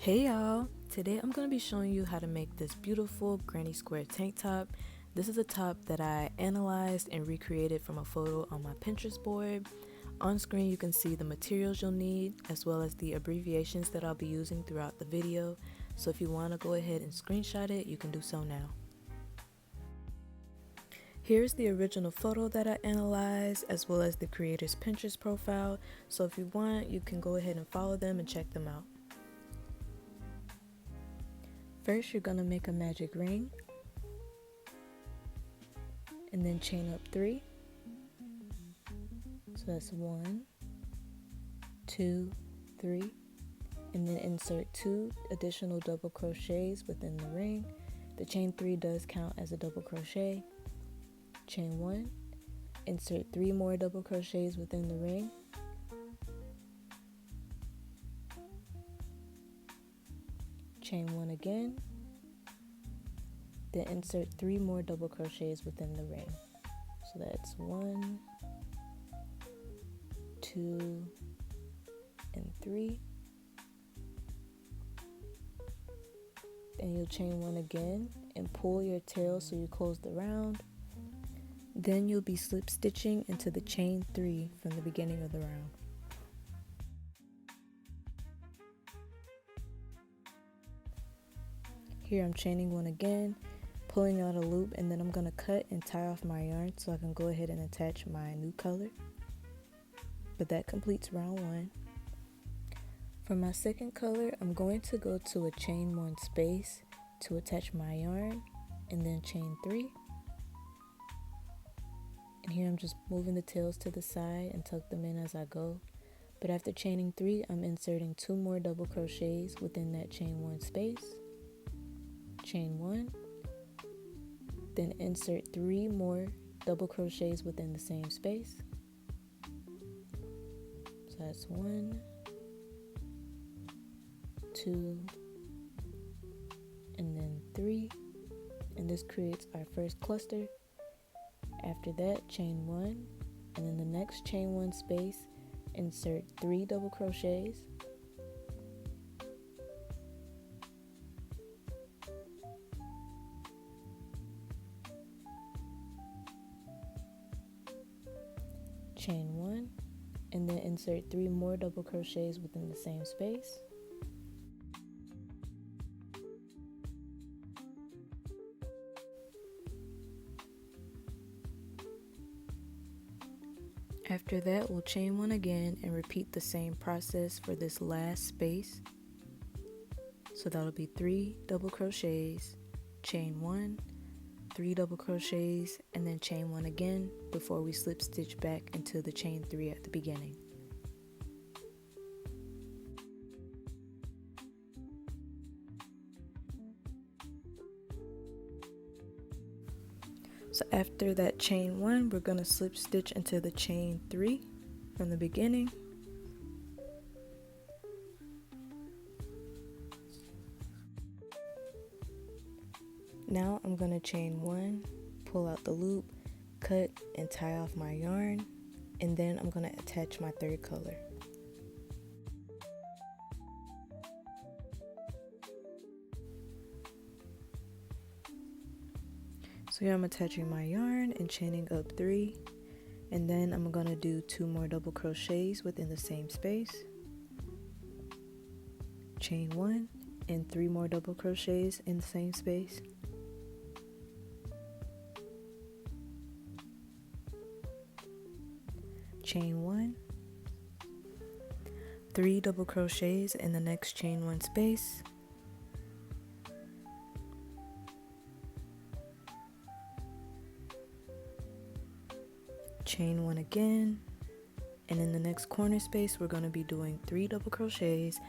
Hey y'all! Today I'm going to be showing you how to make this beautiful granny square tank top. This is a top that I analyzed and recreated from a photo on my Pinterest board. On screen you can see the materials you'll need as well as the abbreviations that I'll be using throughout the video. So if you want to go ahead and screenshot it, you can do so now. Here's the original photo that I analyzed as well as the creator's Pinterest profile. So if you want, you can go ahead and follow them and check them out. First, you're going to make a magic ring and then chain up 3. So that's 1, 2, 3, and then insert 2 additional double crochets within the ring. The chain 3 does count as a double crochet. Chain 1, insert 3 more double crochets within the ring. Chain 1 again, then insert 3 more double crochets within the ring. So that's 1, 2, and 3. Then you'll chain 1 again and pull your tail so you close the round. Then you'll be slip stitching into the chain 3 from the beginning of the round. Here I'm chaining 1 again, pulling out a loop, and then I'm going to cut and tie off my yarn so I can go ahead and attach my new color. But that completes round 1. For my second color, I'm going to go to a chain 1 space to attach my yarn and then chain 3. And here I'm just moving the tails to the side and tuck them in as I go. But after chaining 3, I'm inserting 2 more double crochets within that chain 1 space. Chain 1, then insert 3 more double crochets within the same space. So that's 1, 2, and then 3, and this creates our first cluster. After that, chain 1, and in the next chain 1 space, insert 3 double crochets. Chain 1, and then insert 3 more double crochets within the same space. After that, we'll chain 1 again and repeat the same process for this last space. So that'll be 3 double crochets, chain 1, 3 double crochets, and then chain 1 again before we slip stitch back into the chain 3 at the beginning. So after that chain 1, we're going to slip stitch into the chain 3 from the beginning. Now I'm going to chain 1, pull out the loop, cut and tie off my yarn, and then I'm going to attach my third color. So here I'm attaching my yarn and chaining up 3, and then I'm going to do 2 more double crochets within the same space. Chain 1 and 3 more double crochets in the same space. Chain 1, 3 double crochets in the next chain 1 space. Chain 1 again, and in the next corner space we're going to be doing 3 double crochets,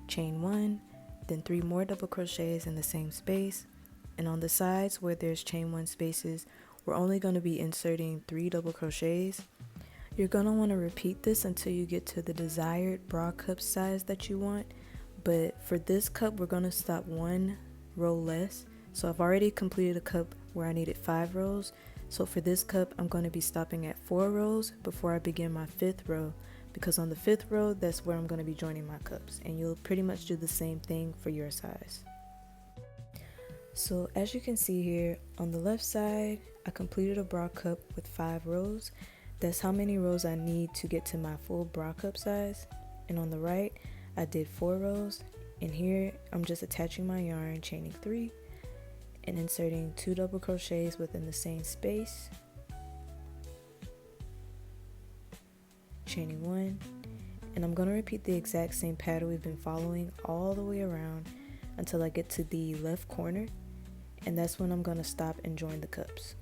chain 1, then 3 more double crochets in the same space, and on the sides where there's chain 1 spaces we're only going to be inserting 3 double crochets. You're going to want to repeat this until you get to the desired bra cup size that you want, but for this cup we're going to stop 1 row less. So I've already completed a cup where I needed 5 rows. So for this cup, I'm going to be stopping at 4 rows before I begin my 5th row. because on the 5th row, that's where I'm going to be joining my cups, and you'll pretty much do the same thing for your size. So as you can see here, on the left side, I completed a bra cup with 5 rows. That's how many rows I need to get to my full bra cup size. And on the right, I did 4 rows, and here I'm just attaching my yarn, chaining 3, and inserting 2 double crochets within the same space, chaining 1, and I'm going to repeat the exact same pattern we've been following all the way around until I get to the left corner, and that's when I'm going to stop and join the cups.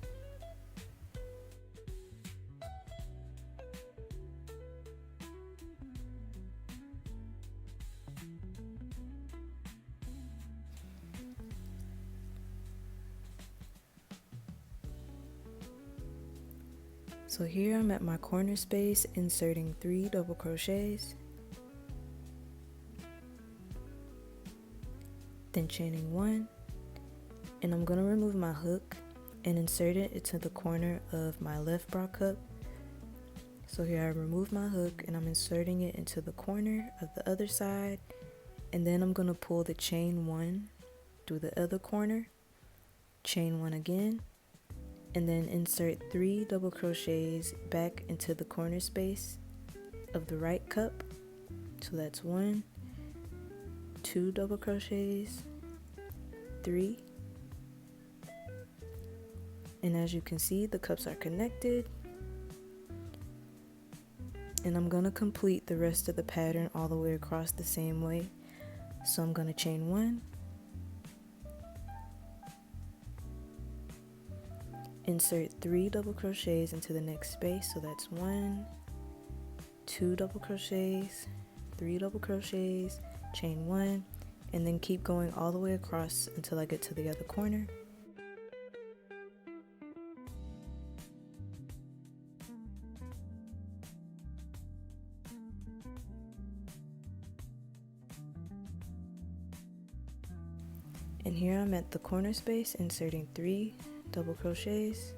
So here I'm at my corner space, inserting 3 double crochets, then chaining 1, and I'm going to remove my hook and insert it into the corner of my left bra cup. So here I remove my hook and I'm inserting it into the corner of the other side, and then I'm going to pull the chain 1 through the other corner, chain 1 again, and then insert 3 double crochets back into the corner space of the right cup. So that's 1, 2 double crochets, 3, and as you can see, the cups are connected, and I'm going to complete the rest of the pattern all the way across the same way. So I'm going to chain 1, insert 3 double crochets into the next space, so that's 1, 2 double crochets, 3 double crochets, chain 1, and then keep going all the way across until I get to the other corner. And here I'm at the corner space, inserting 3 double crochets,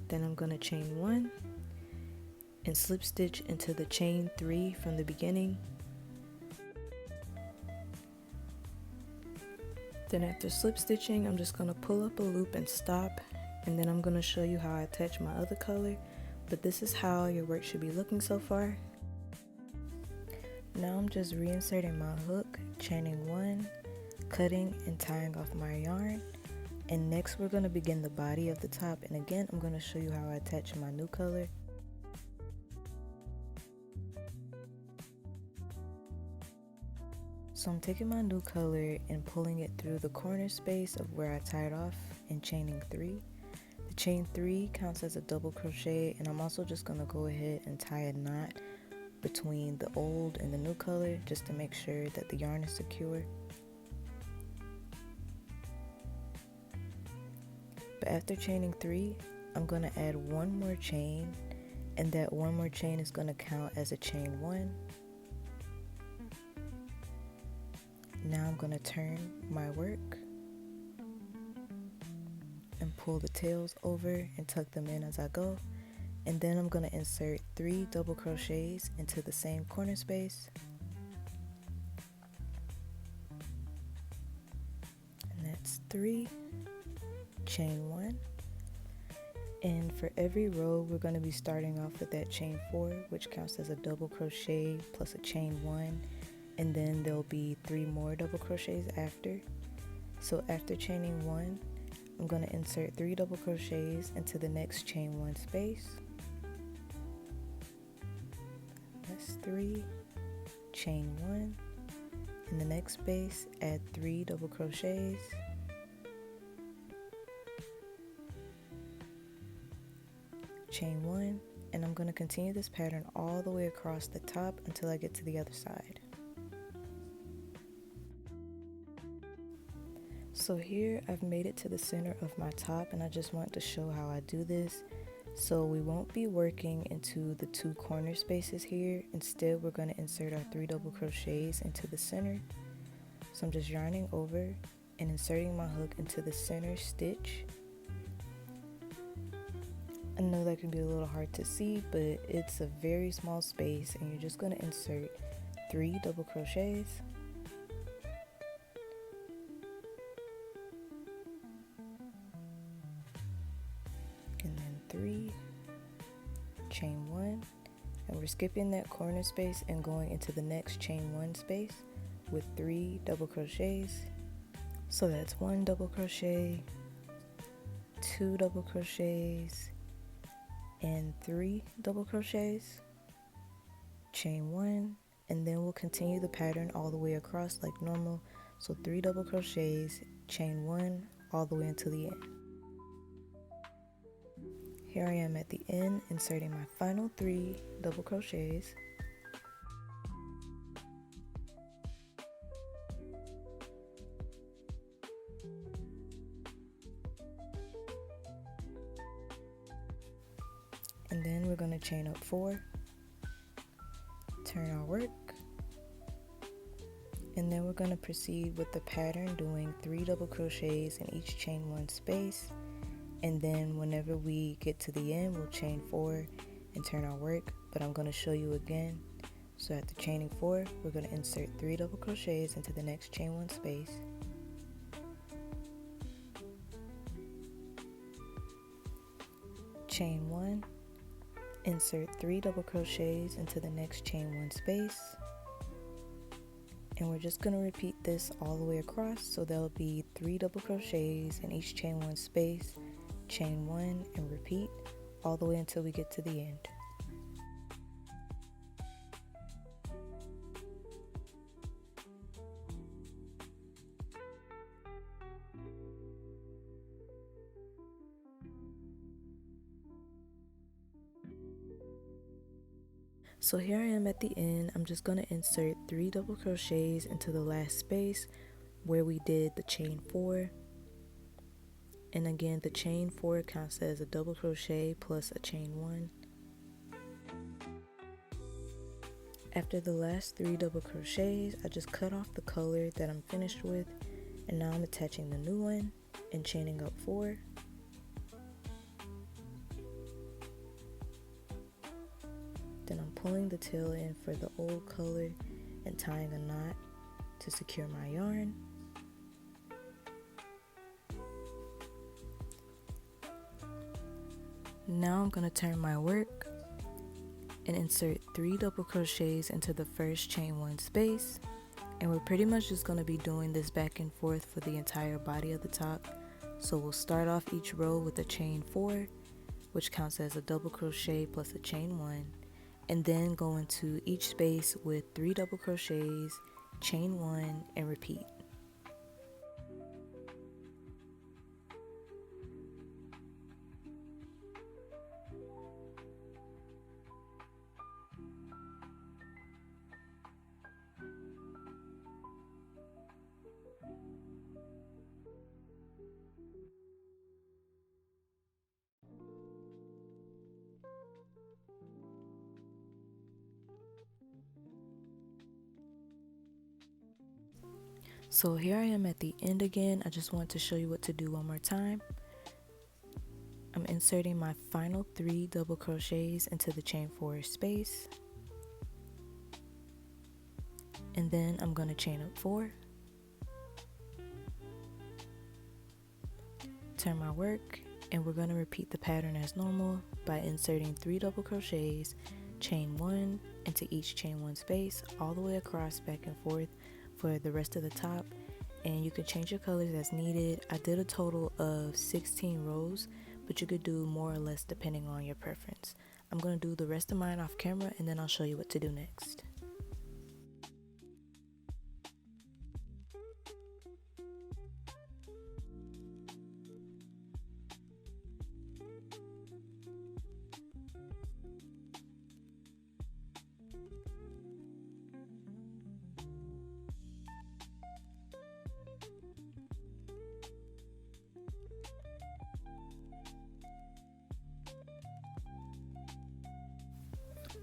then I'm going to chain 1 and slip stitch into the chain 3 from the beginning. Then after slip stitching, I'm just going to pull up a loop and stop, and then I'm going to show you how I attach my other color, but this is how your work should be looking so far. Now I'm just reinserting my hook, chaining 1, cutting and tying off my yarn, and next we're going to begin the body of the top, and again I'm going to show you how I attach my new color. So I'm taking my new color and pulling it through the corner space of where I tied off and chaining 3. The chain 3 counts as a double crochet, and I'm also just going to go ahead and tie a knot between the old and the new color just to make sure that the yarn is secure. But after chaining 3, I'm going to add 1 more chain, and that 1 more chain is going to count as a chain 1. Now I'm going to turn my work and pull the tails over and tuck them in as I go, and then I'm going to insert 3 double crochets into the same corner space, and that's 3, chain 1, and for every row we're going to be starting off with that chain 4, which counts as a double crochet plus a chain 1, and then there'll be 3 more double crochets after. So after chaining 1, I'm going to insert 3 double crochets into the next chain 1 space. That's 3, chain 1, in the next space add 3 double crochets, chain 1, and I'm going to continue this pattern all the way across the top until I get to the other side. So here I've made it to the center of my top, and I just want to show how I do this. So we won't be working into the 2 corner spaces here. Instead, we're going to insert our 3 double crochets into the center. So I'm just yarning over and inserting my hook into the center stitch. I know that can be a little hard to see, but it's a very small space, and you're just going to insert 3 double crochets. And then 3, chain 1, and we're skipping that corner space and going into the next chain 1 space with 3 double crochets. So that's 1 double crochet, 2 double crochets, and 3 double crochets, chain 1, and then we'll continue the pattern all the way across like normal. So 3 double crochets, chain 1, all the way until the end. Here I am at the end, inserting my final 3 double crochets. And then we're going to chain up 4, turn our work, and then we're going to proceed with the pattern doing 3 double crochets in each chain 1 space, and then whenever we get to the end we'll chain 4 and turn our work, but I'm going to show you again. So after chaining 4, we're going to insert 3 double crochets into the next chain 1 space, chain 1, insert 3 double crochets into the next chain 1 space, and we're just going to repeat this all the way across. So there'll be 3 double crochets in each chain 1 space, chain 1, and repeat all the way until we get to the end. So here I am at the end. I'm just going to insert 3 double crochets into the last space where we did the chain 4. And again, the chain 4 counts as a double crochet plus a chain 1. After the last 3 double crochets, I just cut off the color that I'm finished with, and now I'm attaching the new one and chaining up 4. Then I'm pulling the tail in for the old color and tying a knot to secure my yarn. Now I'm going to turn my work and insert 3 double crochets into the first chain 1 space, and we're pretty much just going to be doing this back and forth for the entire body of the top. So we'll start off each row with a chain 4, which counts as a double crochet plus a chain 1, and then go into each space with 3 double crochets, chain 1, and repeat. So here I am at the end again. I just want to show you what to do one more time. I'm inserting my final 3 double crochets into the chain 4 space, and then I'm going to chain up 4, turn my work, and we're going to repeat the pattern as normal by inserting 3 double crochets, chain 1 into each chain 1 space all the way across back and forth for the rest of the top, and you can change your colors as needed. I did a total of 16 rows, but you could do more or less depending on your preference. I'm going to do the rest of mine off camera, and then I'll show you what to do next.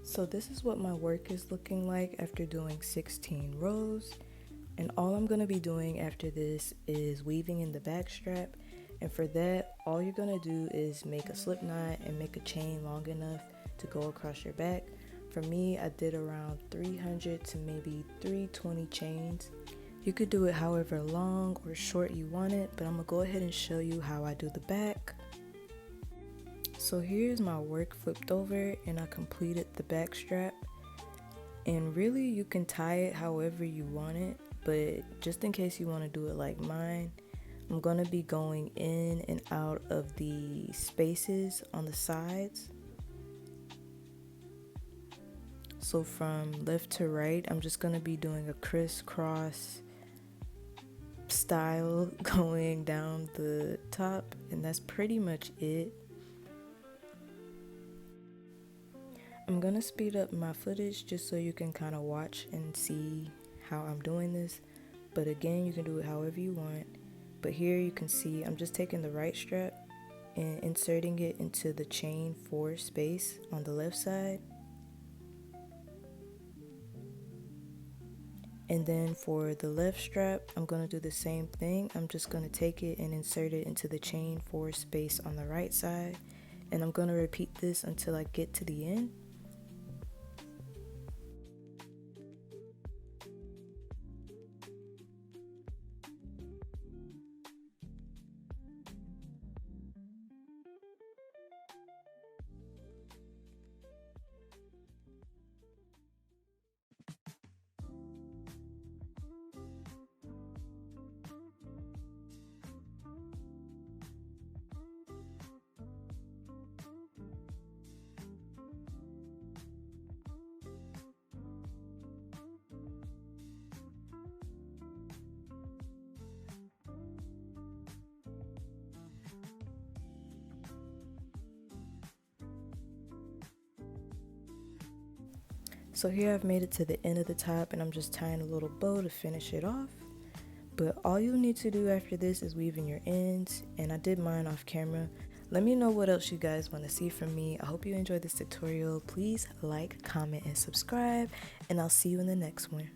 So this is what my work is looking like after doing 16 rows, and all I'm going to be doing after this is weaving in the back strap And for that, all you're gonna do is make a slip knot and make a chain long enough to go across your back. For me, I did around 300 to maybe 320 chains. You could do it however long or short you want it, but I'm gonna go ahead and show you how I do the back. So here's my work flipped over and I completed the back strap. And really you can tie it however you want it, but just in case you want to do it like mine, I'm gonna be going in and out of the spaces on the sides. So from left to right, I'm just gonna be doing a crisscross style going down the top, and that's pretty much it. I'm gonna speed up my footage just so you can kind of watch and see how I'm doing this, but again, you can do it however you want. But here you can see I'm just taking the right strap and inserting it into the chain 4 space on the left side. And then for the left strap, I'm going to do the same thing. I'm just going to take it and insert it into the chain 4 space on the right side. And I'm going to repeat this until I get to the end. So here I've made it to the end of the top and I'm just tying a little bow to finish it off. But all you need to do after this is weave in your ends, and I did mine off camera. Let me know what else you guys want to see from me. I hope you enjoyed this tutorial. Please like, comment, and subscribe, and I'll see you in the next one.